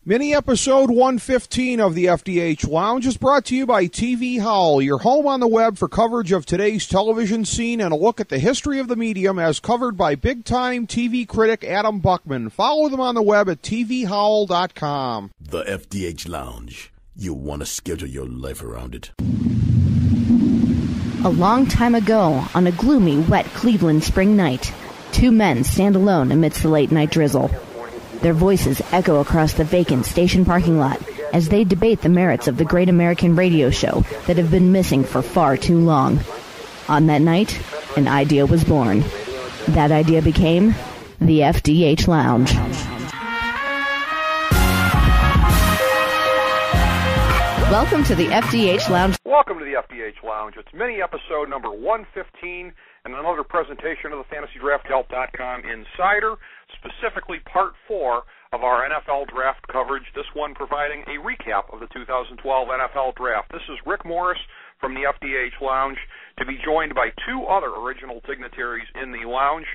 Mini episode 115 of the FDH Lounge is brought to you by TV Howl, your home on the web for coverage of today's television scene and a look at the history of the medium as covered by big-time TV critic Adam Buckman. Follow them on the web at tvhowl.com. The FDH Lounge. You want to schedule your life around it. A long time ago, on a gloomy, wet Cleveland spring night, two men stand alone amidst the late-night drizzle. Their voices echo across the vacant station parking lot as they debate the merits of the great American radio show that have been missing for far too long. On that night, an idea was born. That idea became the FDH Lounge. Welcome to the FDH Lounge. Welcome to the FDH Lounge. It's mini episode number 115 and another presentation of the FantasyDraftHelp.com Insider, specifically part 4 of our NFL draft coverage, this one providing a recap of the 2012 NFL Draft. This is Rick Morris from the FDH Lounge, to be joined by two other original dignitaries in the lounge,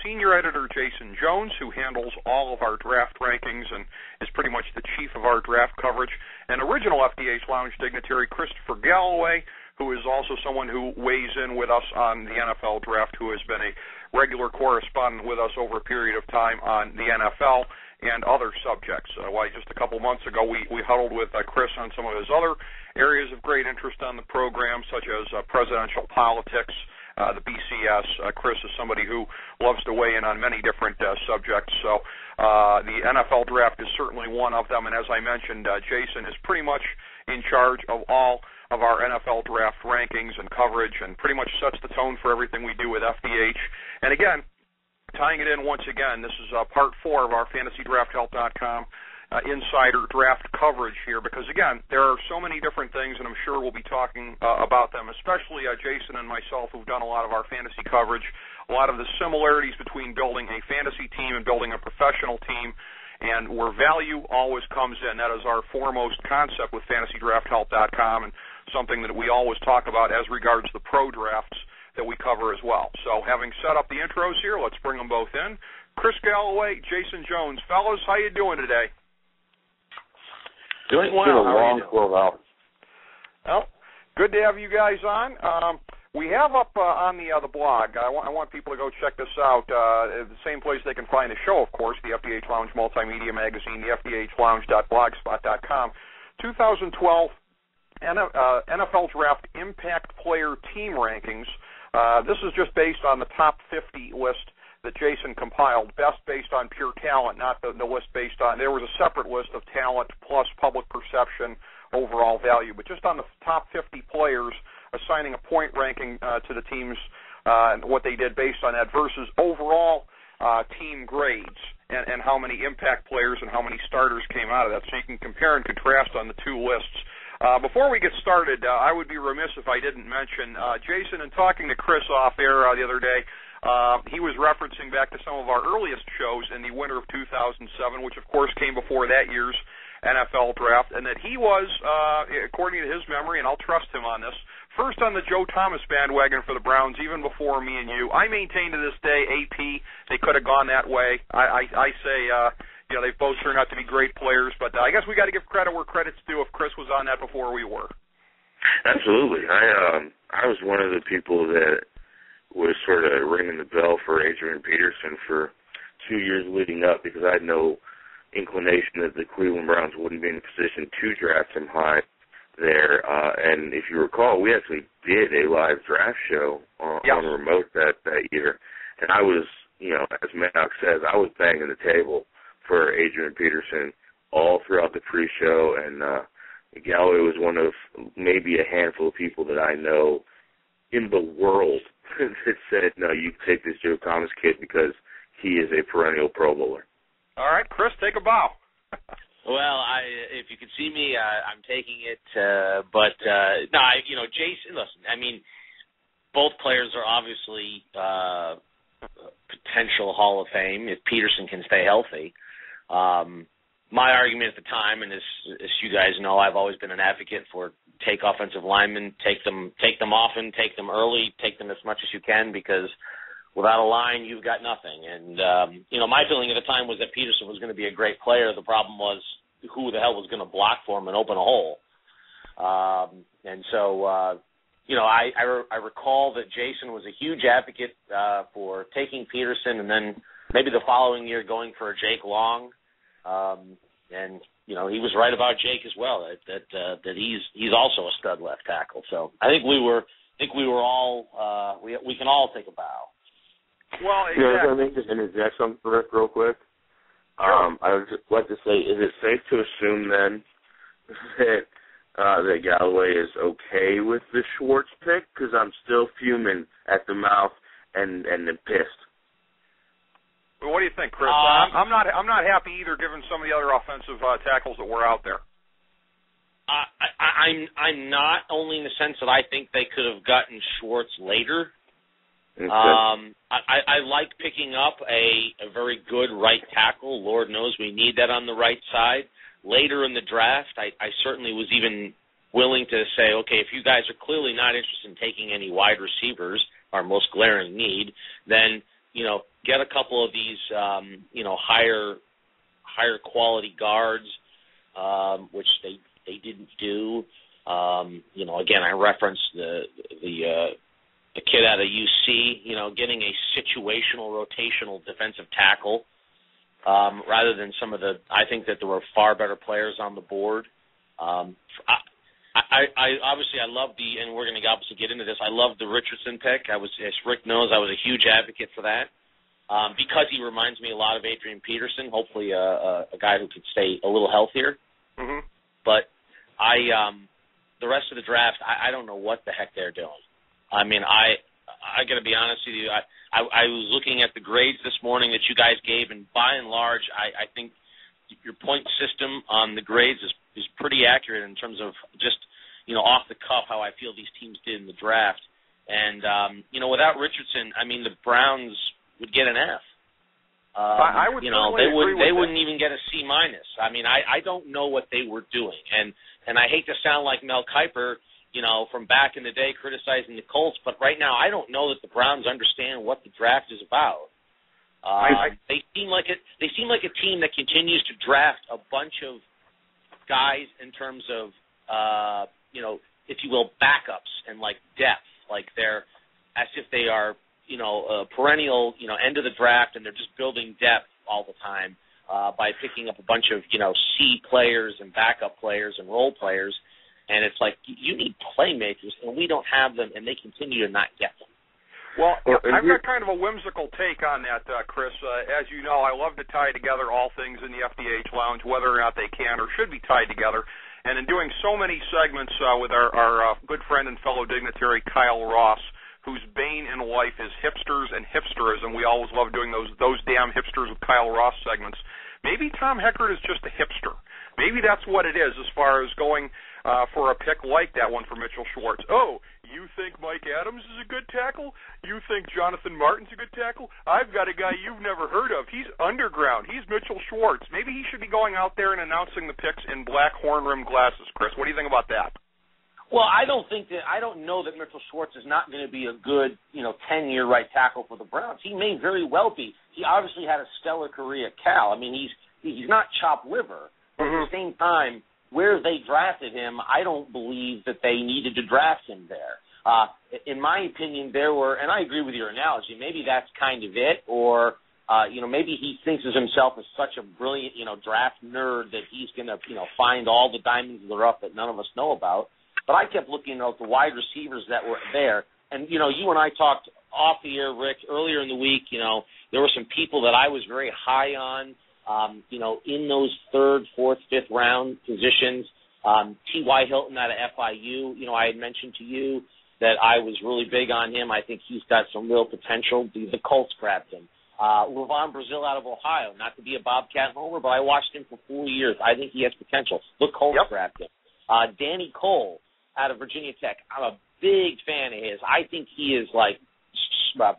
senior editor Jason Jones, who handles all of our draft rankings and is pretty much the chief of our draft coverage, and original FDH Lounge dignitary Christopher Galloway, who is also someone who weighs in with us on the NFL Draft, who has been a regular correspondent with us over a period of time on the NFL and other subjects. Just a couple months ago, we huddled with Chris on some of his other areas of great interest on the program, such as presidential politics, the BCS. Chris is somebody who loves to weigh in on many different subjects. So the NFL Draft is certainly one of them. And as I mentioned, Jason is pretty much in charge of all of our NFL Draft rankings and coverage and pretty much sets the tone for everything we do with FDH. And again, tying it in once again, this is part 4 of our FantasyDraftHelp.com Insider draft coverage here because, again, there are so many different things, and I'm sure we'll be talking about them, especially Jason and myself who've done a lot of our fantasy coverage, a lot of the similarities between building a fantasy team and building a professional team, and where value always comes in. That is our foremost concept with FantasyDraftHelp.com and something that we always talk about as regards the pro drafts that we cover as well. So having set up the intros here, let's bring them both in. Chris Galloway, Jason Jones. Fellas, how you doing today? Doing well. How are you doing? Well, good to have you guys on. We have up on the blog, I want people to go check this out, the same place they can find the show, of course, the FDH Lounge Multimedia Magazine, the FDHLounge.blogspot.com. 2012 NFL Draft Impact Player Team Rankings. This is just based on the top 50 list that Jason compiled, best based on pure talent, not the list based on, there was a separate list of talent plus public perception, overall value, but just on the top 50 players, assigning a point ranking to the teams and what they did based on that versus overall team grades and how many impact players and how many starters came out of that. So you can compare and contrast on the two lists. Before we get started, I would be remiss if I didn't mention, Jason, in talking to Chris off air the other day, he was referencing back to some of our earliest shows in the winter of 2007, which of course came before that year's NFL Draft, and that he was, according to his memory, and I'll trust him on this, first on the Joe Thomas bandwagon for the Browns, even before me and you. I maintain to this day, AP, they could have gone that way. I say, they've both turned out to be great players, but I guess we got to give credit where credit's due if Chris was on that before we were. Absolutely. I was one of the people that was sort of ringing the bell for Adrian Peterson for 2 years leading up because I had no inclination that the Cleveland Browns wouldn't be in a position to draft him high there. And if you recall, we actually did a live draft show on remote that year. And I was, as Maddox says, I was banging the table for Adrian Peterson all throughout the pre-show. And Galloway was one of maybe a handful of people that I know in the world that said, no, you take this Joe Thomas kid because he is a perennial Pro Bowler. All right, Chris, take a bow. Well, if you could see me, I'm taking it. Jason, listen, I mean, both players are obviously potential Hall of Fame if Peterson can stay healthy. My argument at the time, and as you guys know, I've always been an advocate for take offensive linemen, take them often, take them early, take them as much as you can, because without a line, you've got nothing. And, my feeling at the time was that Peterson was going to be a great player. The problem was who the hell was going to block for him and open a hole. And so, you know, I recall that Jason was a huge advocate for taking Peterson, and then maybe the following year going for a Jake Long. And you know, he was right about Jake as well. That he's also a stud left tackle. So I think we were all we can all take a bow. Well, exactly. Yeah, let me just interject something, Rick, real quick. Sure. I would just like to say, is it safe to assume then that Galloway is okay with the Schwartz pick? Because I'm still fuming at the mouth and pissed. Well, what do you think, Chris? I'm not happy either, given some of the other offensive tackles that were out there. I'm not, only in the sense that I think they could have gotten Schwartz later. Okay. I like picking up a very good right tackle. Lord knows we need that on the right side. Later in the draft, I certainly was even willing to say, okay, if you guys are clearly not interested in taking any wide receivers, our most glaring need, then, you know, get a couple of these, you know, higher quality guards, which they didn't do. You know, again, I referenced the kid out of UC, you know, getting a situational, rotational defensive tackle, rather than some of the, I think that there were far better players on the board. I obviously, I love and we're going to obviously get into this, I love the Richardson pick. As Rick knows, I was a huge advocate for that, because he reminds me a lot of Adrian Peterson, hopefully a guy who could stay a little healthier. Mm-hmm. But the rest of the draft, I don't know what the heck they're doing. I mean, I got to be honest with you. I was looking at the grades this morning that you guys gave, and by and large, I think your point system on the grades is pretty accurate in terms of just, you know, off the cuff how I feel these teams did in the draft. And, you know, without Richardson, I mean, the Browns would get an F. I would, you know, they wouldn't even get a C-. I mean, I don't know what they were doing. And I hate to sound like Mel Kiper, you know, from back in the day criticizing the Colts, but right now I don't know that the Browns understand what the draft is about. They seem like a team that continues to draft a bunch of guys in terms of, you know, if you will, backups and like depth, like they're as if they are, you know, a perennial, you know, end of the draft, and they're just building depth all the time by picking up a bunch of, you know, C players and backup players and role players. And it's like, you need playmakers, and we don't have them, and they continue to not get them. Well, I've got kind of a whimsical take on that, Chris. As you know, I love to tie together all things in the FDH Lounge, whether or not they can or should be tied together. And in doing so many segments with our good friend and fellow dignitary, Kyle Ross, whose bane in life is hipsters and hipsterism. We always love doing those damn hipsters with Kyle Ross segments. Maybe Tom Heckert is just a hipster. Maybe that's what it is as far as going for a pick like that one for Mitchell Schwartz. Oh, you think Mike Adams is a good tackle? You think Jonathan Martin's a good tackle? I've got a guy you've never heard of. He's underground. He's Mitchell Schwartz. Maybe he should be going out there and announcing the picks in black horn-rimmed glasses, Chris. What do you think about that? Well, I don't know that Mitchell Schwartz is not going to be a good, you know, 10-year right tackle for the Browns. He may very well be. He obviously had a stellar career at Cal. I mean, he's not chopped liver, but at the same time, where they drafted him, I don't believe that they needed to draft him there. In my opinion, there were, and I agree with your analogy, maybe that's kind of it, or, you know, maybe he thinks of himself as such a brilliant, you know, draft nerd that he's going to, you know, find all the diamonds in the rough that none of us know about. But I kept looking at the wide receivers that were there. And, you know, you and I talked off the air, Rick, earlier in the week. You know, there were some people that I was very high on, you know, in those third, fourth, fifth round positions. T.Y. Hilton out of FIU, you know, I had mentioned to you that I was really big on him. I think he's got some real potential. The Colts grabbed him. Levon Brazil out of Ohio, not to be a Bobcat homer, but I watched him for 4 years. I think he has potential. The Colts grabbed him. Danny Cole out of Virginia Tech. I'm a big fan of his. I think he is like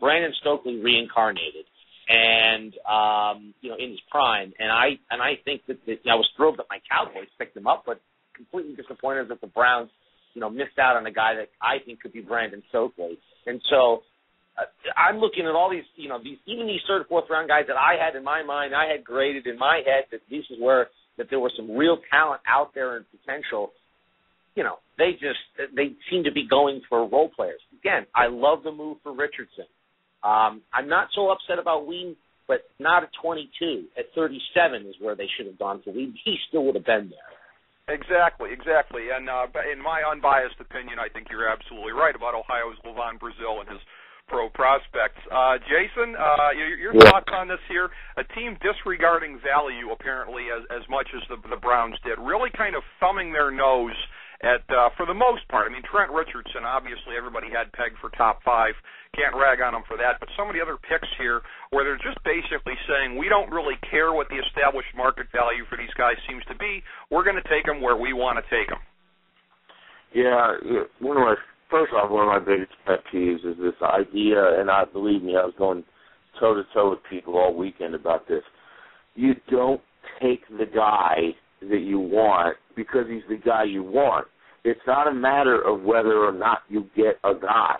Brandon Stokely reincarnated, and you know, in his prime. And I think that I was thrilled that my Cowboys picked him up, but completely disappointed that the Browns, you know, missed out on a guy that I think could be Brandon Stokely. And so I'm looking at all these, you know, even these third, fourth round guys that I had in my mind, I had graded in my head that this is where that there was some real talent out there and potential, they seem to be going for role players. Again, I love the move for Richardson. I'm not so upset about Whedon, but not at 22. At 37 is where they should have gone for Whedon. He still would have been there. Exactly. And in my unbiased opinion, I think you're absolutely right about Ohio's Levon Brazil and his pro prospects. Jason, your thoughts on this here? A team disregarding value, apparently, as much as the Browns did, really kind of thumbing their nose at, for the most part. I mean, Trent Richardson, obviously everybody had pegged for top 5. Can't rag on him for that. But some of the other picks here where they're just basically saying, we don't really care what the established market value for these guys seems to be. We're going to take them where we want to take them. Yeah, first off, one of my biggest pet peeves is this idea, and believe me, I was going toe-to-toe with people all weekend about this. You don't take the guy that you want because he's the guy you want. It's not a matter of whether or not you get a guy.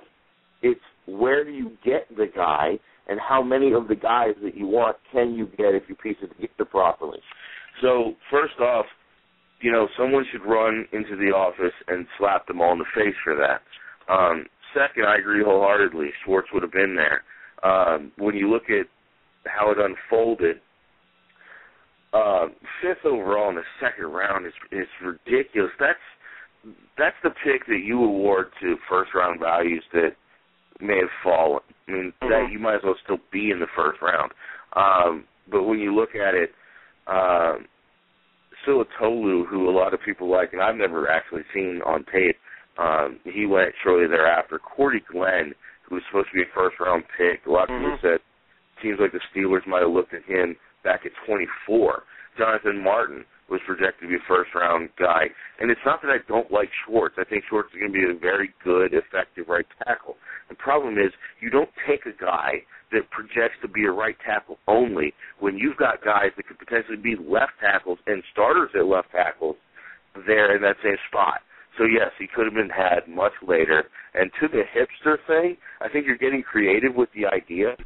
It's where do you get the guy and how many of the guys that you want can you get if you piece it together properly. So, first off, someone should run into the office and slap them all in the face for that. Second, I agree wholeheartedly. Schwartz would have been there. When you look at how it unfolded, 5th overall in the second round is ridiculous. That's the pick that you award to first-round values that may have fallen. I mean, that you might as well still be in the first round. But when you look at it, Silatolu, who a lot of people like, and I've never actually seen on tape, he went shortly thereafter. Cordy Glenn, who was supposed to be a first-round pick, a lot of people said seems like the Steelers might have looked at him back at 24. Jonathan Martin was projected to be a first-round guy. And it's not that I don't like Schwartz. I think Schwartz is going to be a very good, effective right tackle. The problem is you don't take a guy that projects to be a right tackle only when you've got guys that could potentially be left tackles and starters at left tackles there in that same spot. So, yes, he could have been had much later. And to the hipster thing, I think you're getting creative with the idea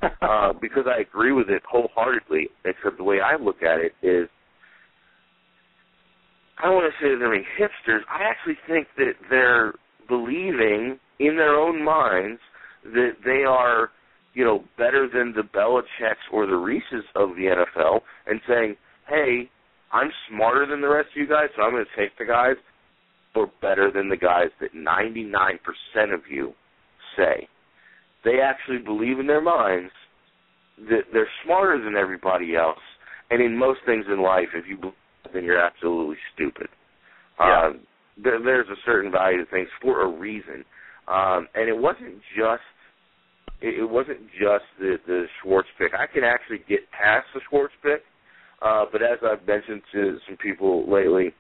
because I agree with it wholeheartedly, except the way I look at it is I don't want to say that they're being hipsters. I actually think that they're believing in their own minds that they are, better than the Belichicks or the Reeses of the NFL and saying, hey, I'm smarter than the rest of you guys, so I'm going to take the guys or better than the guys that 99% of you say. They actually believe in their minds that they're smarter than everybody else, and in most things in life, if you believe, then you're absolutely stupid. Yeah. There's a certain value to things for a reason, and it wasn't just the Schwartz pick. I can actually get past the Schwartz pick, but as I've mentioned to some people lately,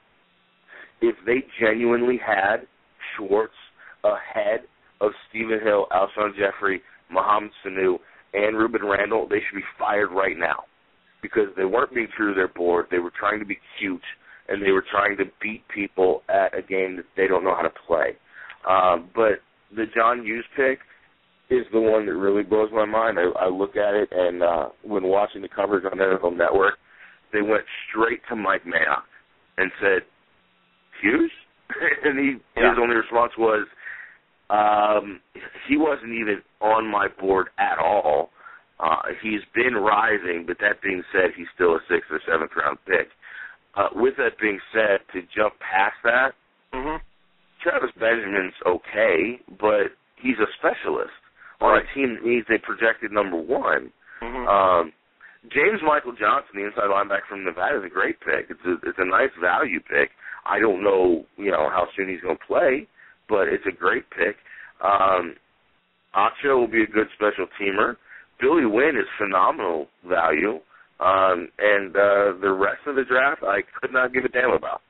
if they genuinely had Schwartz ahead of Stephen Hill, Alshon Jeffrey, Mohamed Sanu, and Ruben Randall, they should be fired right now because they weren't being true to their board. They were trying to be cute, and they were trying to beat people at a game that they don't know how to play. But the John Hughes pick is the one that really blows my mind. I look at it, and when watching the coverage on NFL Network, they went straight to Mike Mayock and said, Hughes? And his only response was, he wasn't even on my board at all. He's been rising, but that being said, he's still a 6th or 7th round pick. With that being said, to jump past that, Travis Benjamin's okay, but he's a specialist on a team that needs a projected number 1. James Michael Johnson, the inside linebacker from Nevada, is a great pick. It's a nice value pick. I don't know, how soon he's going to play, but it's a great pick. Acho will be a good special teamer. Billy Wynn is phenomenal value. And the rest of the draft, I could not give a damn about.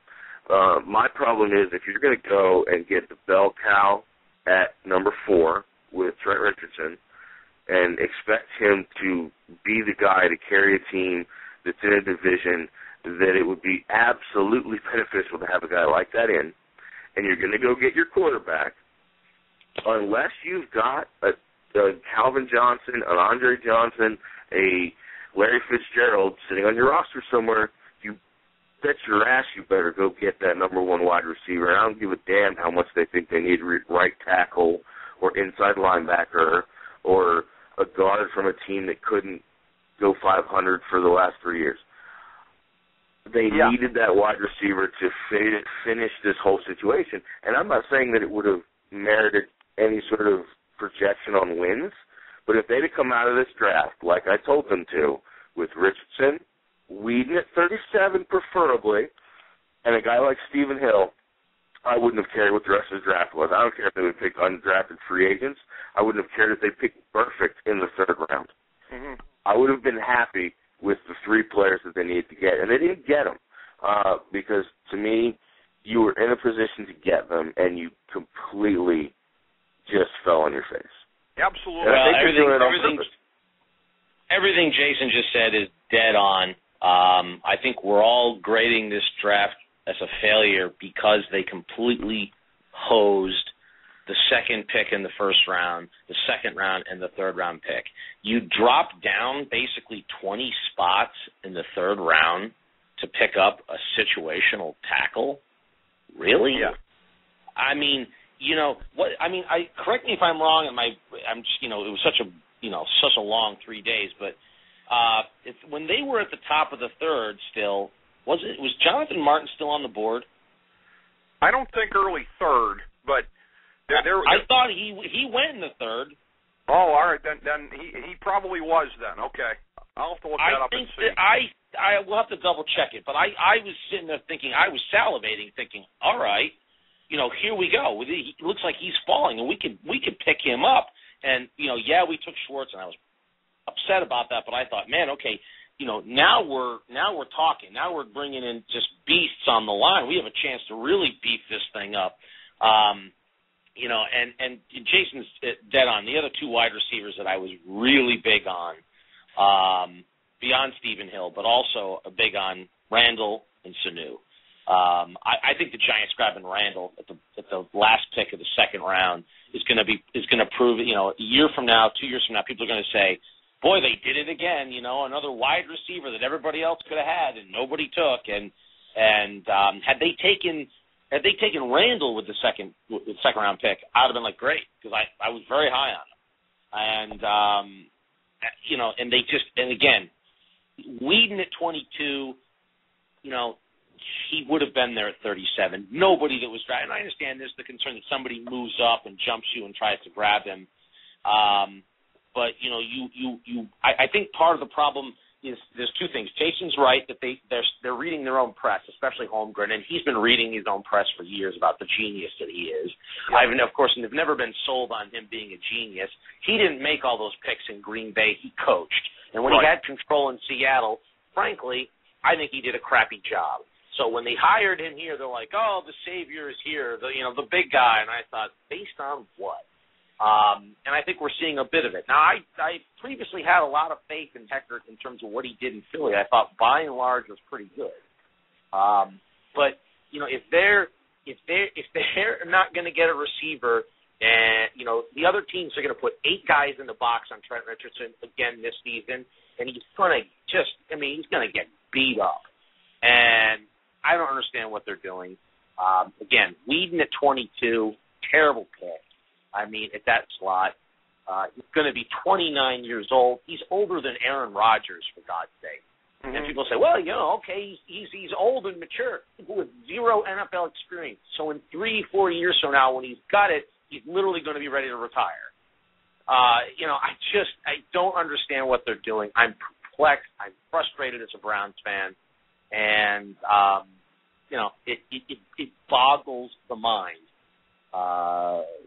My problem is if you're going to go and get the bell cow at number 4 with Trent Richardson and expect him to be the guy to carry a team that's in a division that it would be absolutely beneficial to have a guy like that in, and you're going to go get your quarterback, unless you've got a Calvin Johnson, an Andre Johnson, a Larry Fitzgerald sitting on your roster somewhere, you bet your ass you better go get that number one wide receiver. And I don't give a damn how much they think they need right tackle or inside linebacker or a guard from a team that couldn't go 500 for the last 3 years. They needed that wide receiver to finish this whole situation. And I'm not saying that it would have merited any sort of projection on wins, but if they'd have come out of this draft like I told them to, with Richardson, Whedon at 37 preferably, and a guy like Stephen Hill, I wouldn't have cared what the rest of the draft was. I don't care if they would pick undrafted free agents. I wouldn't have cared if they picked Perfect in the third round. Mm-hmm. I would have been happy with the 3 players that they needed to get, and they didn't get them because, to me, you were in a position to get them, and you completely just fell on your face. Absolutely. Well, everything Jason just said is dead on. I think we're all grading this draft as a failure because they completely hosed the second pick in the first round, the second round, and the third round pick. You drop down basically 20 spots in the third round to pick up a situational tackle? Really? Yeah. I mean, you know what? I mean, correct me if I'm wrong. I'm just, you know, it was such a long 3 days, but when they were at the top of the third, still was Jonathan Martin still on the board? I don't think early third, but I thought he went in the third. Oh, all right, then he probably was then. Okay, I'll have to look that up and see. I will have to double check it, but I was sitting there thinking, I was salivating, thinking, all right, you know, here we go. It looks like he's falling, and we could pick him up. And you know, we took Schwartz, and I was upset about that, but I thought, man, okay, you know, now we're talking. Now we're bringing in just beasts on the line. We have a chance to really beef this thing up. You know, and Jason's dead on. The other 2 wide receivers that I was really big on, beyond Stephen Hill, but also big on Randall and Sanu. I think the Giants grabbing Randall at the last pick of the second round is going to prove, you know, a year from now, 2 years from now, people are going to say, boy, they did it again. You know, another wide receiver that everybody else could have had and nobody took. And had they taken Randall with the second round pick, I'd have been like, great, because I was very high on him. And you know, and again, Whedon at 22, you know, he would have been there at 37. Nobody that was drafted. And I understand there's the concern that somebody moves up and jumps you and tries to grab him. But you know, I think part of the problem is there's 2 things. Jason's right that they're reading their own press, especially Holmgren, and he's been reading his own press for years about the genius that he is. Yeah. Of course, have never been sold on him being a genius. He didn't make all those picks in Green Bay. He coached, and when he had control in Seattle, frankly, I think he did a crappy job. So when they hired him here, they're like, "Oh, the savior is here, the big guy." And I thought, based on what? And I think we're seeing a bit of it. Now, I previously had a lot of faith in Heckert in terms of what he did in Philly. I thought, by and large, was pretty good. But you know, if they're not going to get a receiver, and you know, the other teams are going to put 8 guys in the box on Trent Richardson again this season, and he's going to get beat up. And I don't understand what they're doing. Again, Whedon at 22, terrible pick. I mean, at that slot, he's going to be 29 years old. He's older than Aaron Rodgers, for God's sake. Mm-hmm. And people say, well, you know, okay, he's old and mature with 0 NFL experience. So in 3-4 years from now, when he's got it, he's literally going to be ready to retire. You know, I don't understand what they're doing. I'm perplexed. I'm frustrated as a Browns fan. And, you know, it boggles the mind.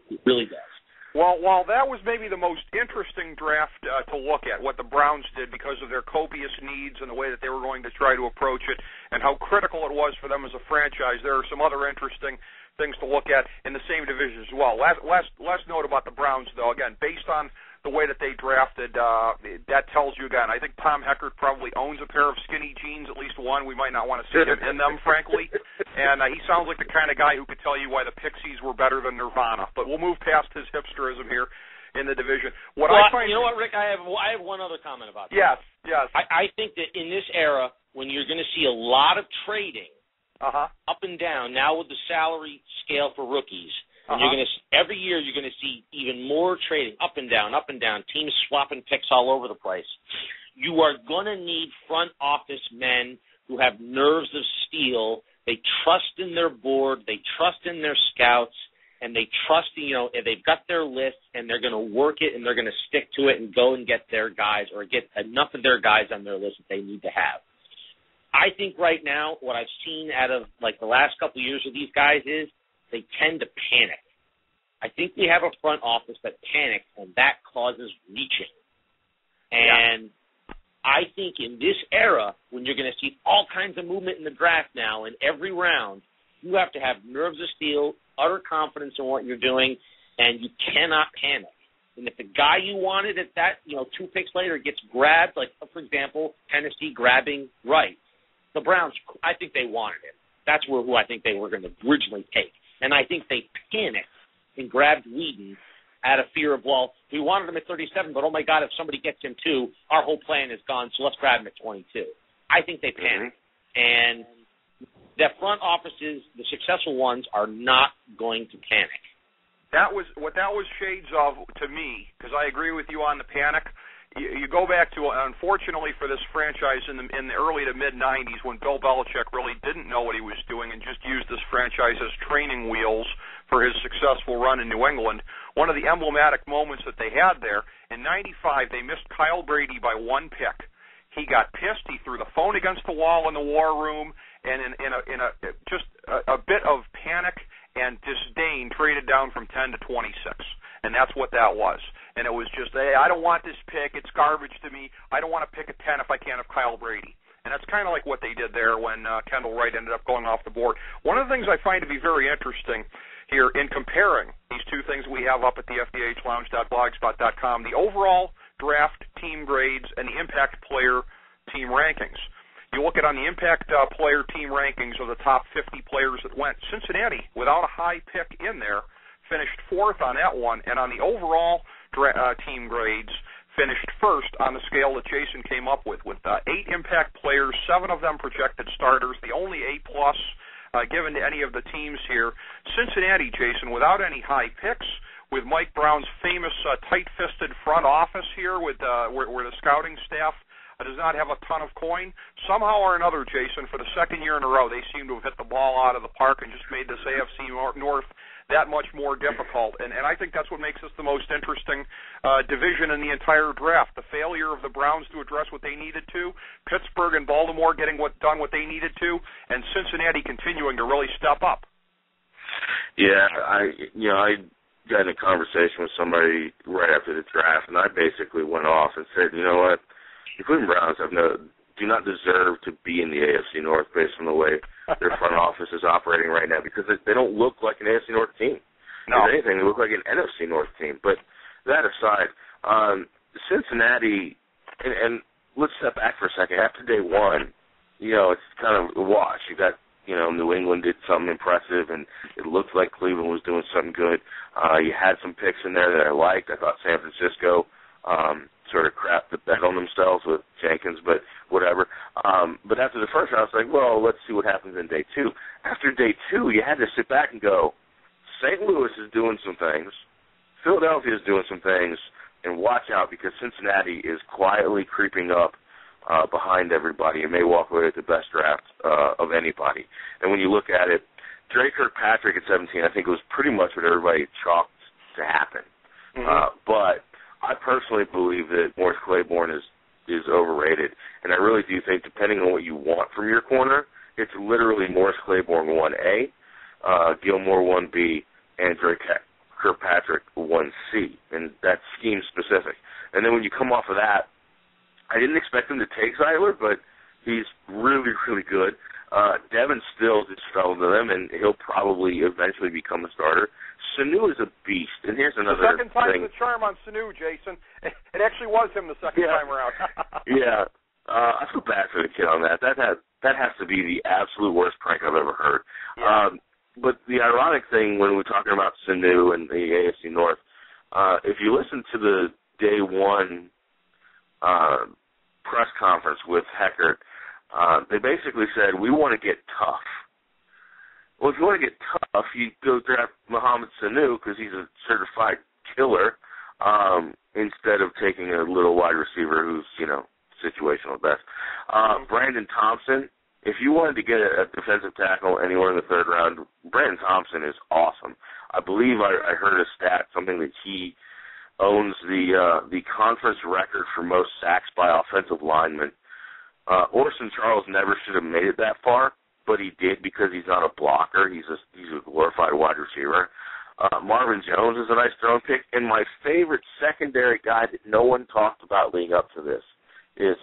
It really does. Well, while that was maybe the most interesting draft to look at, what the Browns did because of their copious needs and the way that they were going to try to approach it and how critical it was for them as a franchise, there are some other interesting things to look at in the same division as well. Last note about the Browns, though, again, based on the way that they drafted, that tells you again, I think Tom Heckert probably owns a pair of skinny jeans, at least one. We might not want to see him in them, frankly. And he sounds like the kind of guy who could tell you why the Pixies were better than Nirvana. But we'll move past his hipsterism here in the division. You know what, Rick? I have one other comment about that. Yes. I think that in this era, when you're going to see a lot of trading up and down, now with the salary scale for rookies, and you're going to every year you're going to see even more trading, up and down, teams swapping picks all over the place. You are going to need front office men who have nerves of steel. They trust in their board, they trust in their scouts, and they trust, they've got their list, and they're going to work it, and they're going to stick to it and go and get their guys or get enough of their guys on their list that they need to have. I think right now what I've seen out of, like, the last couple of years of these guys is they tend to panic. I think we have a front office that panics, and that causes reaching. And I think in this era, when you're going to see all kinds of movement in the draft now in every round, you have to have nerves of steel, utter confidence in what you're doing, and you cannot panic. And if the guy you wanted at that, 2 picks later gets grabbed, like, for example, Tennessee grabbing Wright, the Browns, I think they wanted him. That's who I think they were going to originally take. And I think they panicked and grabbed Whedon out of fear of, well, we wanted him at 37, but, oh, my God, if somebody gets him too, our whole plan is gone, so let's grab him at 22. I think they panicked. And the front offices, the successful ones, are not going to panic. That was shades of to me, because I agree with you on the panic. You go back to, unfortunately for this franchise in the early to mid 90s, when Bill Belichick really didn't know what he was doing and just used this franchise as training wheels for his successful run in New England. One of the emblematic moments that they had there in '95, they missed Kyle Brady by 1 pick. He got pissed. He threw the phone against the wall in the war room, and in a bit of panic and disdain, traded down from 10 to 26, and that's what that was. And it was just, hey, I don't want this pick. It's garbage to me. I don't want to pick a 10 if I can't have Kyle Brady. And that's kind of like what they did there when Kendall Wright ended up going off the board. One of the things I find to be very interesting here in comparing these two things we have up at the FDHLounge.blogspot.com, the overall draft team grades and the impact player team rankings. You look at on the impact player team rankings of the top 50 players that went, Cincinnati, without a high pick in there, finished 4th on that one, and on the overall team grades, finished 1st on the scale that Jason came up with 8 impact players, 7 of them projected starters, the only A-plus given to any of the teams here. Cincinnati, Jason, without any high picks, with Mike Brown's famous tight-fisted front office here, with where the scouting staff does not have a ton of coin. Somehow or another, Jason, for the second year in a row, they seem to have hit the ball out of the park and just made this AFC North that much more difficult. And I think that's what makes this the most interesting division in the entire draft. The failure of the Browns to address what they needed to, Pittsburgh and Baltimore getting done what they needed to, and Cincinnati continuing to really step up. Yeah, I got in a conversation with somebody right after the draft, and I basically went off and said, you know what, the Cleveland Browns do not deserve to be in the AFC North based on the way their front office is operating right now, because they don't look like an AFC North team. No. If anything, they look like an NFC North team. But that aside, Cincinnati, and let's step back for a second. After day one, it's kind of a wash. You got, New England did something impressive, and it looked like Cleveland was doing something good. You had some picks in there that I liked. I thought San Francisco sort of crapped the bed on themselves with Jenkins, but whatever. But after the first round, I was like, well, let's see what happens in day 2. After day 2, you had to sit back and go, St. Louis is doing some things, Philadelphia is doing some things, and watch out, because Cincinnati is quietly creeping up behind everybody and may walk away with the best draft of anybody. And when you look at it, Dre Kirkpatrick at 17, I think it was pretty much what everybody chalked to happen. But I personally believe that Morris Claiborne is overrated, and I really do think, depending on what you want from your corner, it's literally Morris Claiborne 1A, Gilmore 1B, and Dre Kirkpatrick 1C, and that's scheme specific. And then when you come off of that, I didn't expect him to take Zeitler, but he's really, really good. Devin Still just fell to them, and he'll probably eventually become a starter. Sanu is a beast, and here's another thing. The second time's the charm on Sanu, Jason. It actually was him the second time around. Yeah. I feel bad for the kid on that. That has to be the absolute worst prank I've ever heard. Yeah. But the ironic thing when we're talking about Sanu and the AFC North, if you listen to the day 1 press conference with Heckert, They basically said, we want to get tough. Well, if you want to get tough, you go draft Mohamed Sanu because he's a certified killer instead of taking a little wide receiver who's, situational at best. Brandon Thompson, if you wanted to get a defensive tackle anywhere in the third round, Brandon Thompson is awesome. I believe I heard a stat, something that he owns the conference record for most sacks by offensive linemen. Orson Charles never should have made it that far, but he did because he's not a blocker. He's a glorified wide receiver. Marvin Jones is a nice throwing pick. And my favorite secondary guy that no one talked about leading up to this is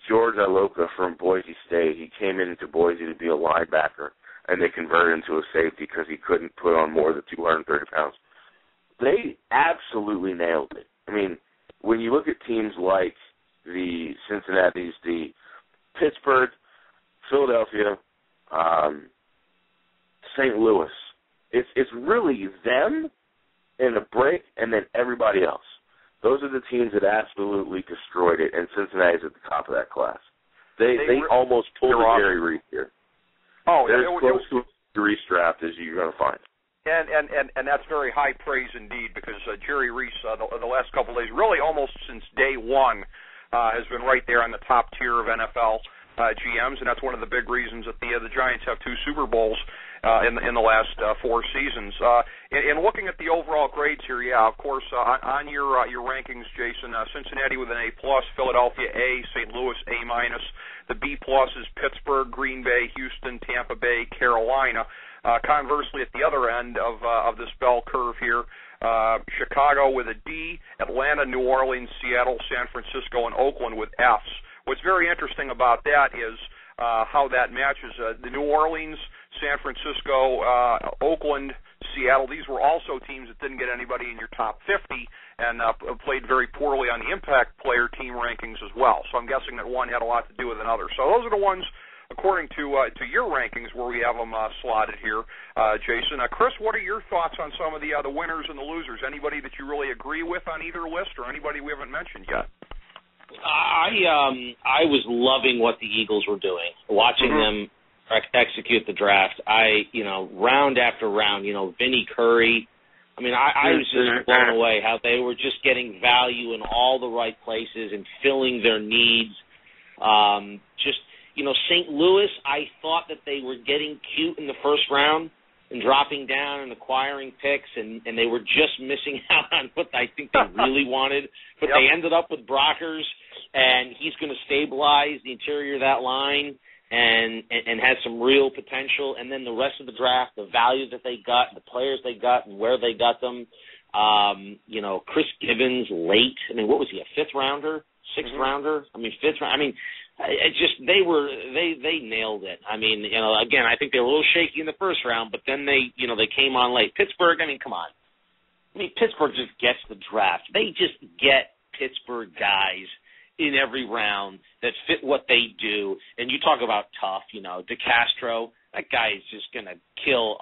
George Iloka from Boise State. He came into Boise to be a linebacker, and they converted him to a safety because he couldn't put on more than 230 pounds. They absolutely nailed it. I mean, when you look at teams like the Cincinnati's, the Pittsburgh, Philadelphia, St. Louis, it's really them in a break and then everybody else. Those are the teams that absolutely destroyed it, and Cincinnati's at the top of that class. They almost pulled a Jerry Reese here. Oh, they're as close to a Reese draft as you're going to find. And that's very high praise indeed, because Jerry Reese, the last couple of days, really almost since day one, has been right there on the top tier of NFL GMs, and that's one of the big reasons that the Giants have 2 Super Bowls in the last 4 seasons. In looking at the overall grades here, yeah, of course, on your rankings, Jason, Cincinnati with an A+, Philadelphia A, St. Louis A-. The B+ is Pittsburgh, Green Bay, Houston, Tampa Bay, Carolina. Conversely, at the other end of this bell curve here, Chicago with a D, Atlanta, New Orleans, Seattle, San Francisco, and Oakland with Fs. What's very interesting about that is how that matches. The New Orleans, San Francisco, Oakland, Seattle, these were also teams that didn't get anybody in your top 50 and played very poorly on the impact player team rankings as well. So I'm guessing that one had a lot to do with another. So those are the ones, according to your rankings, where we have them slotted here, Jason. Chris, what are your thoughts on some of the winners and the losers? Anybody that you really agree with on either list, or anybody we haven't mentioned yet? I was loving what the Eagles were doing, watching them execute the draft. Round after round, Vinny Curry. I mean, I was just blown away how they were just getting value in all the right places and filling their needs. St. Louis, I thought that they were getting cute in the first round and dropping down and acquiring picks, and they were just missing out on what I think they really wanted. But they ended up with Brockers, and he's going to stabilize the interior of that line and has some real potential. And then the rest of the draft, the value that they got, the players they got, and where they got them. Chris Gibbons late. I mean, what was he, a 5th rounder, 6th rounder? I mean, 5th round. I mean, they nailed it. I mean, again, I think they were a little shaky in the first round, but then they came on late. Pittsburgh, I mean, come on. I mean, Pittsburgh just gets the draft. They just get Pittsburgh guys in every round that fit what they do. And you talk about tough, DeCastro, that guy is just going to kill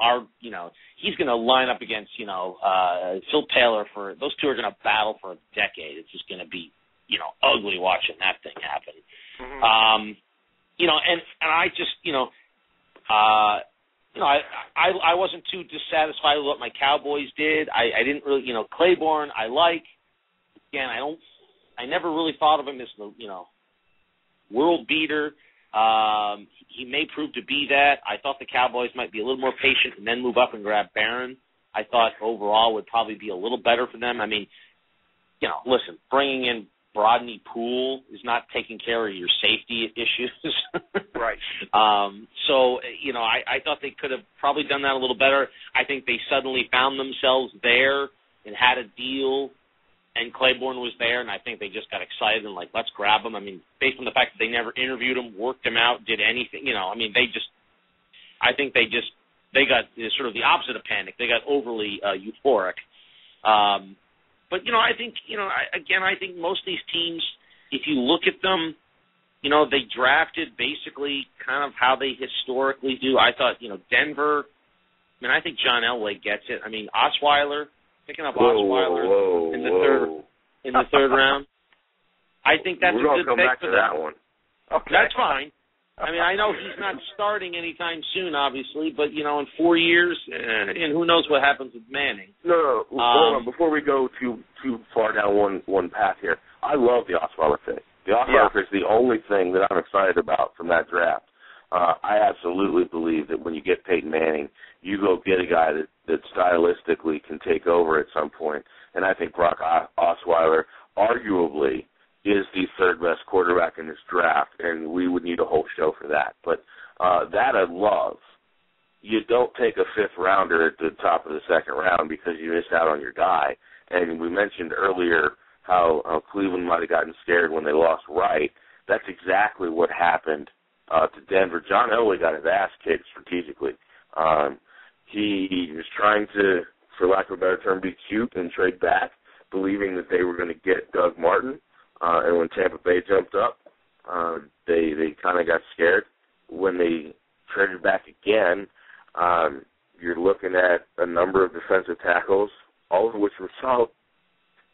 he's going to line up against, Phil Taylor those two are going to battle for a decade. It's just going to be, ugly watching that thing happen. And I just, I wasn't too dissatisfied with what my Cowboys did. I didn't really, Claiborne, I like. Again, I never really thought of him as the, world beater. He may prove to be that. I thought the Cowboys might be a little more patient and then move up and grab Barron. I thought overall would probably be a little better for them. I mean, listen, bringing in Brodney Poole is not taking care of your safety issues. Right. I thought they could have probably done that a little better. I think they suddenly found themselves there and had a deal, and Claiborne was there, and I think they just got excited and let's grab him. I mean, based on the fact that they never interviewed him, worked him out, did anything, I think they got sort of the opposite of panic. They got overly euphoric. But, I think, I think most of these teams, if you look at them, they drafted basically kind of how they historically do. I thought, Denver, I think John Elway gets it. I mean, Osweiler, picking up Osweiler in the third round. I think that's a good pick for them. We're going to come back to that one. Okay. That's fine. I mean, I know he's not starting anytime soon, obviously, but, in 4 years, and who knows what happens with Manning. No, hold on. Before we go too far down one path here, I love the Osweiler pick. The Osweiler pick is the only thing that I'm excited about from that draft. I absolutely believe that when you get Peyton Manning, you go get a guy that stylistically can take over at some point. And I think Brock Osweiler arguably is the third best quarterback in this draft, and we would need a whole show for that. But that I love. You don't take a fifth rounder at the top of the second round because you missed out on your guy. And we mentioned earlier how Cleveland might have gotten scared when they lost Wright. That's exactly what happened to Denver. John Elway got his ass kicked strategically. He was trying to, for lack of a better term, be cute and trade back, believing that they were going to get Doug Martin. And when Tampa Bay jumped up, they kind of got scared. When they traded back again, you're looking at a number of defensive tackles, all of which were solid,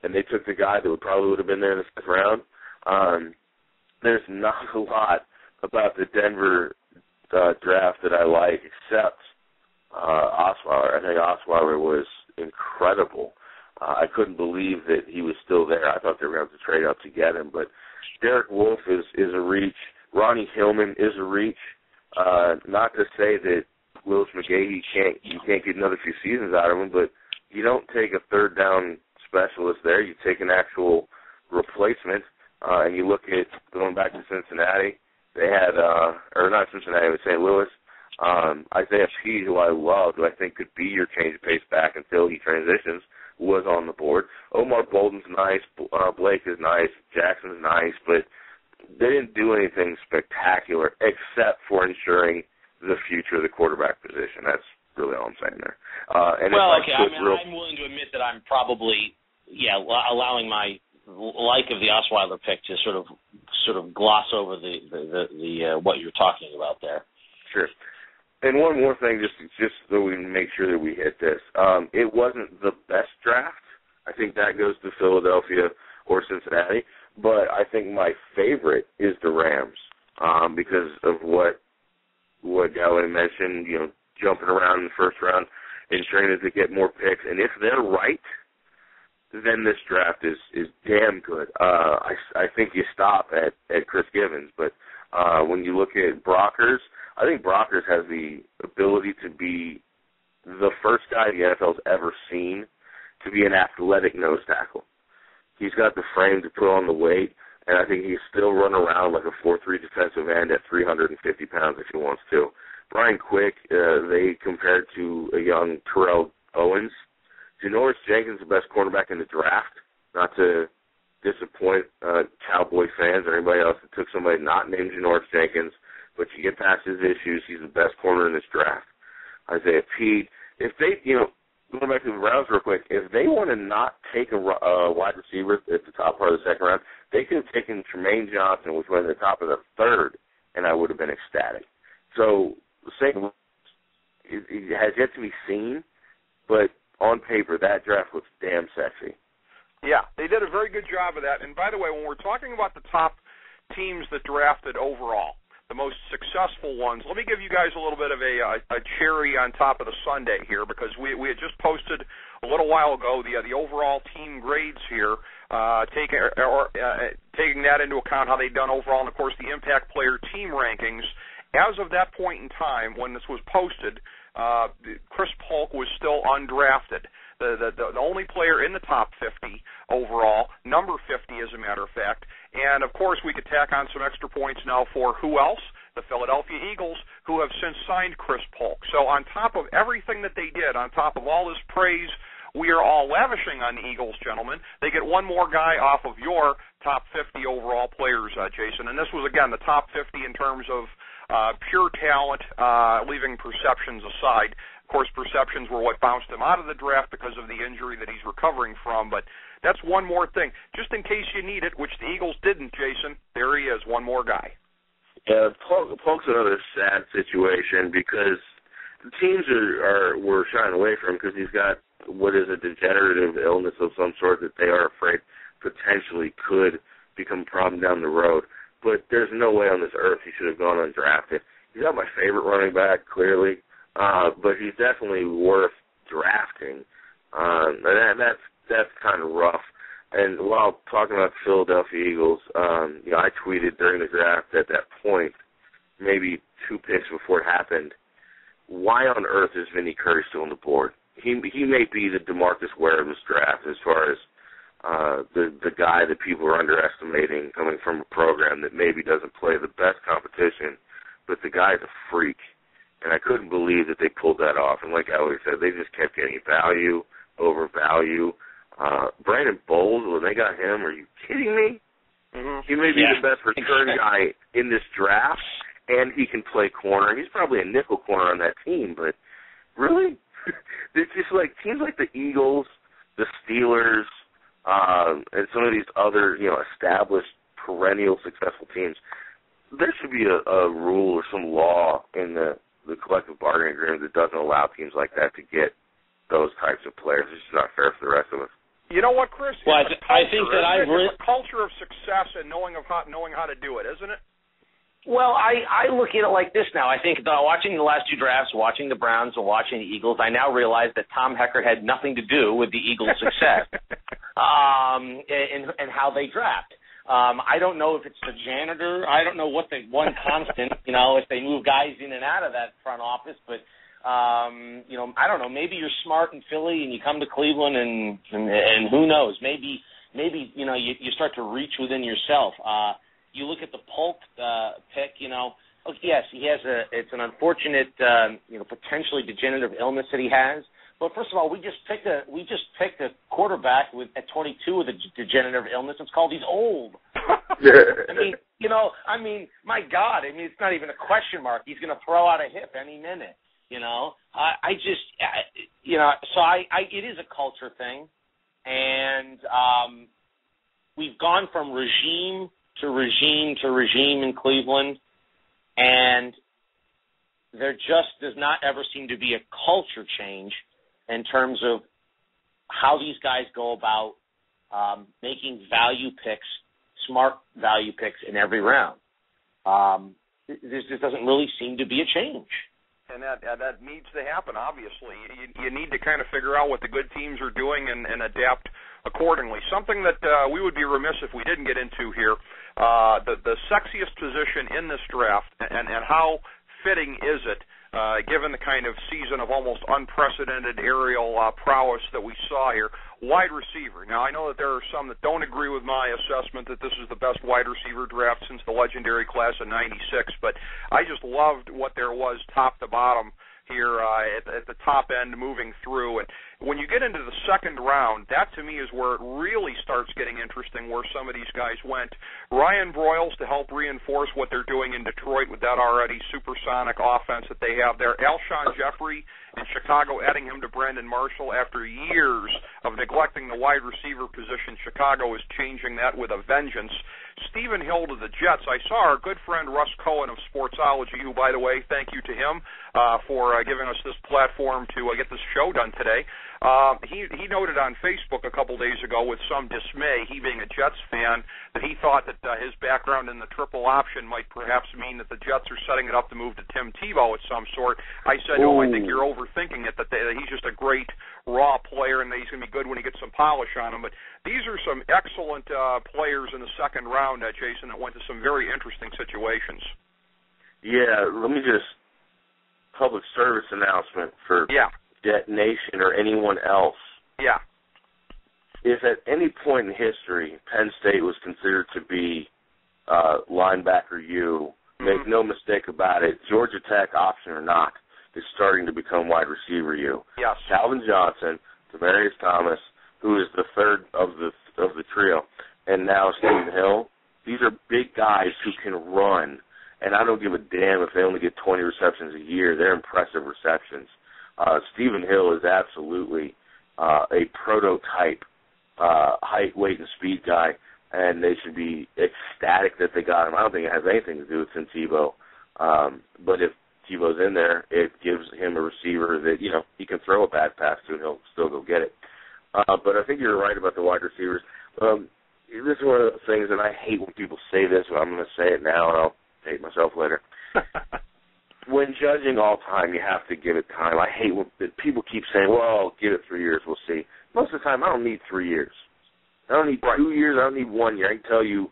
and they took the guy that probably would have been there in the fifth round. There's not a lot about the Denver draft that I like except Osweiler. I think Osweiler was incredible. I couldn't believe that he was still there. I thought they were going to have to trade up to get him. But Derek Wolfe is a reach. Ronnie Hillman is a reach. Not to say that Willis McGahee you can't get another few seasons out of him, but you don't take a third down specialist there. You take an actual replacement, and you look at going back to Cincinnati. They had, or not Cincinnati, but St. Louis. Isaiah P., who I loved, who I think could be your change of pace back until he transitions, was on the board. Omar Bolden's nice. Blake is nice. Jackson's nice, but they didn't do anything spectacular except for ensuring the future of the quarterback position. That's really all I'm saying there. I'm willing to admit that I'm probably, allowing my like of the Osweiler pick to sort of gloss over the what you're talking about there. Sure. And one more thing, just so we can make sure that we hit this. It wasn't the best draft. I think that goes to Philadelphia or Cincinnati. But I think my favorite is the Rams because of what Galloway mentioned, jumping around in the first round and trying to get more picks. And if they're right, then this draft is damn good. I think you stop at Chris Givens. But when you look at Brockers, I think Brockers has the ability to be the first guy the NFL's ever seen to be an athletic nose tackle. He's got the frame to put on the weight, and I think he can still run around like a 4'3" defensive end at 350 pounds if he wants to. Brian Quick, they compared to a young Terrell Owens. Janoris Jenkins, the best cornerback in the draft, not to disappoint Cowboy fans or anybody else that took somebody not named Janoris Jenkins, but you get past his issues, he's the best corner in this draft. Isaiah Pete, if they, going back to the Browns real quick, if they want to not take a wide receiver at the top part of the second round, they could have taken Tremaine Johnson, which went at the top of the third, and I would have been ecstatic. So, saying it has yet to be seen, but on paper, that draft looks damn sexy. Yeah, they did a very good job of that. And by the way, when we're talking about the top teams that drafted overall, the most successful ones, let me give you guys a little bit of a cherry on top of the sundae here, because we had just posted a little while ago the overall team grades here, taking that into account, how they'd done overall, and of course the impact player team rankings. As of that point in time, when this was posted, Chris Polk was still undrafted. The only player in the top 50 overall, number 50 as a matter of fact. And, of course, we could tack on some extra points now for who else? The Philadelphia Eagles, who have since signed Chris Polk. So on top of everything that they did, on top of all this praise we are all lavishing on the Eagles, gentlemen, they get one more guy off of your top 50 overall players, Jason. And this was, again, the top 50 in terms of pure talent, leaving perceptions aside. Of course, perceptions were what bounced him out of the draft because of the injury that he's recovering from. But that's one more thing. Just in case you need it, which the Eagles didn't, Jason, there he is, one more guy. Yeah, Polk's another sad situation because the teams were shying away from him because he's got what is a degenerative illness of some sort that they are afraid potentially could become a problem down the road. but there's no way on this earth he should have gone undrafted. He's not my favorite running back, clearly, but he's definitely worth drafting. And that's kind of rough. And while talking about the Philadelphia Eagles, I tweeted during the draft at that point, maybe 2 picks before it happened, why on earth is Vinny Curry still on the board? He may be the DeMarcus Ware of this draft as far as the guy that people are underestimating coming from a program that maybe doesn't play the best competition, but the guy's a freak. And I couldn't believe that they pulled that off. And like I always said, they just kept getting value over value. Brandon Bowles, when they got him, are you kidding me? Mm-hmm. He may be the best return guy in this draft, and he can play corner. He's probably a nickel corner on that team, but really? It's just like teams like the Eagles, the Steelers, and some of these other, established, perennial, successful teams. There should be a rule or some law in the collective bargaining agreement that doesn't allow teams like that to get those types of players. It's just not fair for the rest of us. You know what, Chris? Well, I think that it's a culture of success and knowing how to do it, isn't it? Well, I look at it like this now. I think watching the last 2 drafts, watching the Browns and watching the Eagles, I now realize that Tom Heckert had nothing to do with the Eagles' success and how they draft. I don't know if it's the janitor. I don't know what the one constant, if they move guys in and out of that front office, but I don't know. Maybe you're smart in Philly and you come to Cleveland and who knows? Maybe you start to reach within yourself. You look at the Polk pick. Yes, he has it's an unfortunate potentially degenerative illness that he has. But first of all, we just picked a quarterback at 22 with a degenerative illness. It's called he's old. My God. It's not even a question mark. He's going to throw out a hip any minute. It is a culture thing, and we've gone from regime to regime to regime in Cleveland, and there just does not ever seem to be a culture change in terms of how these guys go about making value picks, smart value picks in every round. There just doesn't really seem to be a change. And that needs to happen, obviously. You need to kind of figure out what the good teams are doing and adapt accordingly. Something that we would be remiss if we didn't get into here, the sexiest position in this draft, and how fitting is it, given the kind of season of almost unprecedented aerial prowess that we saw here, wide receiver. Now, I know that there are some that don't agree with my assessment that this is the best wide receiver draft since the legendary class of '96, but I just loved what there was top to bottom here at the top end moving through. And when you get into the second round, that to me is where it really starts getting interesting, where some of these guys went. Ryan Broyles to help reinforce what they're doing in Detroit with that already supersonic offense that they have there. Alshon Jeffrey in Chicago, adding him to Brandon Marshall after years of neglecting the wide receiver position. Chicago is changing that with a vengeance. Stephen Hill to the Jets. I saw our good friend Russ Cohen of Sportsology, who, by the way, thank you to him for giving us this platform to get this show done today. He noted on Facebook a couple days ago with some dismay, he being a Jets fan, that he thought that his background in the triple option might perhaps mean that the Jets are setting it up to move to Tim Tebow at some sort. I said, no, I think you're overthinking it, that he's just a great raw player and that he's going to be good when he gets some polish on him. But these are some excellent players in the second round, Jason, that went to some very interesting situations. Yeah, let me just public service announcement for Jet Nation or anyone else. Yeah. If at any point in history Penn State was considered to be linebacker U, make no mistake about it, Georgia Tech, option or not, is starting to become wide receiver U. Yes. Calvin Johnson, Demaryius Thomas, who is the third of the trio, and now Stephen Hill. These are big guys who can run, and I don't give a damn if they only get 20 receptions a year. They're impressive receptions. Stephen Hill is absolutely a prototype height, weight, and speed guy, and they should be ecstatic that they got him. I don't think it has anything to do with Tim Tebow, but if Tebow's in there, it gives him a receiver that, he can throw a bad pass to and he'll still go get it. But I think you're right about the wide receivers. this is one of those things, and I hate when people say this, but I'm going to say it now, and I'll hate myself later. When judging all time, you have to give it time. I hate when people keep saying, well, give it 3 years, we'll see. Most of the time, I don't need 3 years. I don't need 2 years. I don't need 1 year. I can tell you,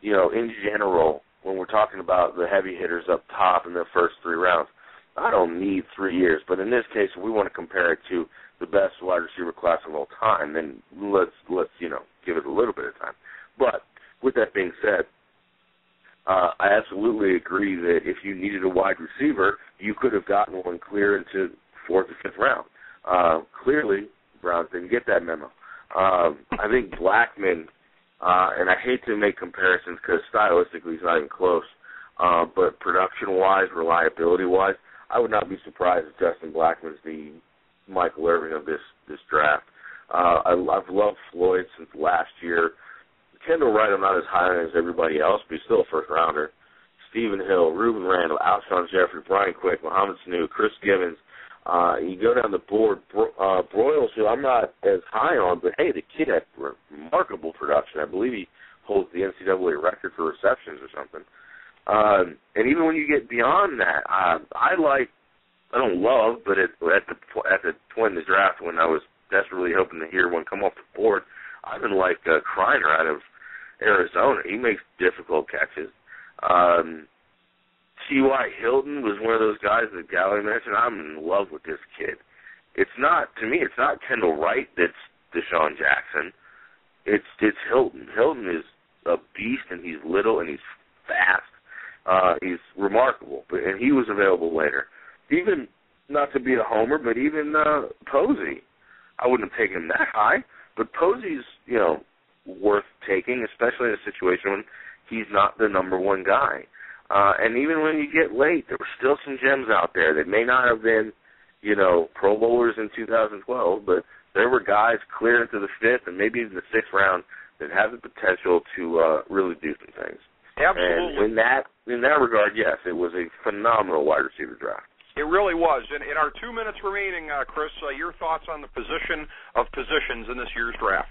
in general, when we're talking about the heavy hitters up top in the first 3 rounds, I don't need 3 years. But in this case, if we want to compare it to the best wide receiver class of all time, then let's give it a little bit of time. But with that being said, I absolutely agree that if you needed a wide receiver, you could have gotten one clear into 4th or 5th round. Clearly, Browns didn't get that memo. I think Blackman, and I hate to make comparisons because stylistically he's not even close, but production-wise, reliability-wise, I would not be surprised if Justin Blackman's the Michael Irvin of this draft. I've loved Floyd since last year. Kendall Wright, I'm not as high on as everybody else, but he's still a first-rounder. Stephen Hill, Reuben Randall, Alshon Jeffrey, Brian Quick, Mohamed Sanu, Chris Givens. You go down the board, Broyles, who I'm not as high on, but, hey, the kid had remarkable production. I believe he holds the NCAA record for receptions or something. And even when you get beyond that, I don't love, but at the point in the draft when I was desperately hoping to hear one come off the board, I've been like Kreiner out of Arizona. He makes difficult catches. T.Y. Hilton was one of those guys that Galloway mentioned. I'm in love with this kid. It's not Kendall Wright that's Deshaun Jackson. It's Hilton. Hilton is a beast, and he's little, and he's fast. He's remarkable, and he was available later. Even, not to be a homer, but even Posey. I wouldn't have taken him that high, but Posey's, worth taking, especially in a situation when he's not the number one guy. And even when you get late, there were still some gems out there that may not have been, Pro Bowlers in 2012, but there were guys clear into the 5th and maybe even the 6th round that have the potential to really do some things. Absolutely. And in that regard, yes, it was a phenomenal wide receiver draft. It really was. In our 2 minutes remaining, Chris, your thoughts on the position of positions in this year's draft?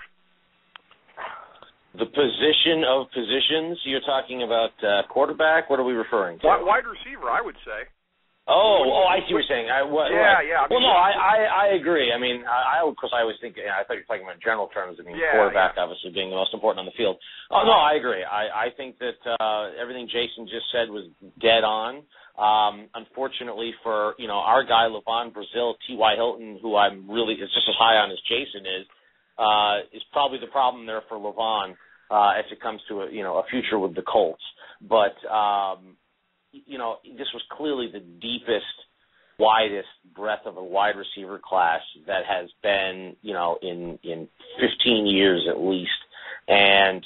The position of positions? You're talking about quarterback? What are we referring to? Wide receiver, I would say. Oh, I see what you're saying. Yeah. I agree. I mean, I was thinking. I thought you were talking about general terms. I mean, quarterback obviously being the most important on the field. Oh no, I agree. I think that everything Jason just said was dead on. Unfortunately for our guy LeVon Brazil, T.Y. Hilton, who I'm really is just as high on as Jason is probably the problem there for LeVon as it comes to a future with the Colts. But this was clearly the deepest, widest breadth of a wide receiver class that has been, in 15 years at least. And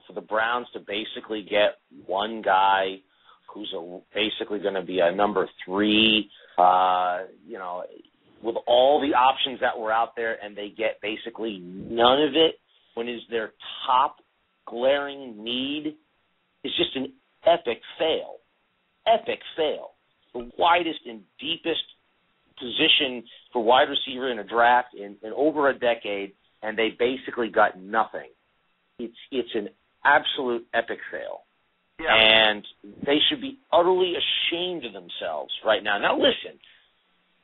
for the Browns to basically get one guy who's basically going to be a number 3, with all the options that were out there, and they get basically none of it when is their top glaring need, is just an epic fail. Epic fail. The widest and deepest position for wide receiver in a draft in over a decade, and they basically got nothing. It's an absolute epic fail. Yeah. And they should be utterly ashamed of themselves right now. Now listen,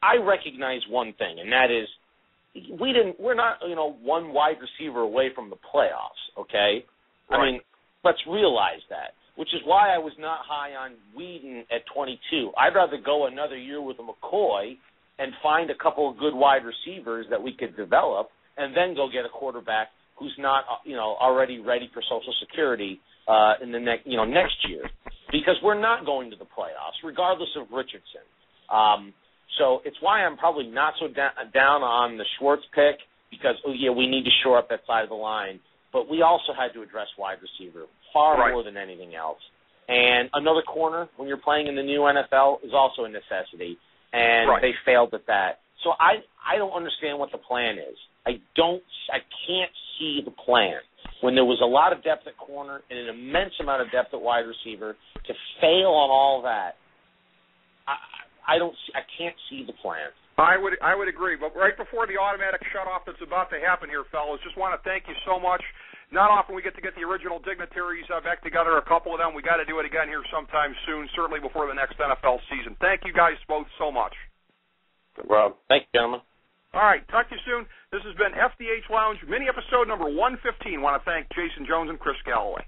I recognize one thing, and that is we're not one wide receiver away from the playoffs, okay? Right. I mean, let's realize that. Which is why I was not high on Whedon at 22. I'd rather go another year with a McCoy and find a couple of good wide receivers that we could develop, and then go get a quarterback who's not, already ready for Social Security in the next year, because we're not going to the playoffs, regardless of Richardson. So it's why I'm probably not so down on the Schwartz pick, because we need to shore up that side of the line, but we also had to address wide receiver far more than anything else. And another corner, when you're playing in the new NFL, is also a necessity. And they failed at that. So I don't understand what the plan is. I can't see the plan. When there was a lot of depth at corner and an immense amount of depth at wide receiver, to fail on all that, I can't see the plan. I would agree. But right before the automatic shutoff that's about to happen here, fellas, just want to thank you so much. Not often we get to get the original dignitaries back together, a couple of them. We got to do it again here sometime soon, certainly before the next NFL season. Thank you guys both so much. Well, thank you, gentlemen. All right, talk to you soon. This has been FDH Lounge, mini episode number 115. Want to thank Jason Jones and Chris Galloway.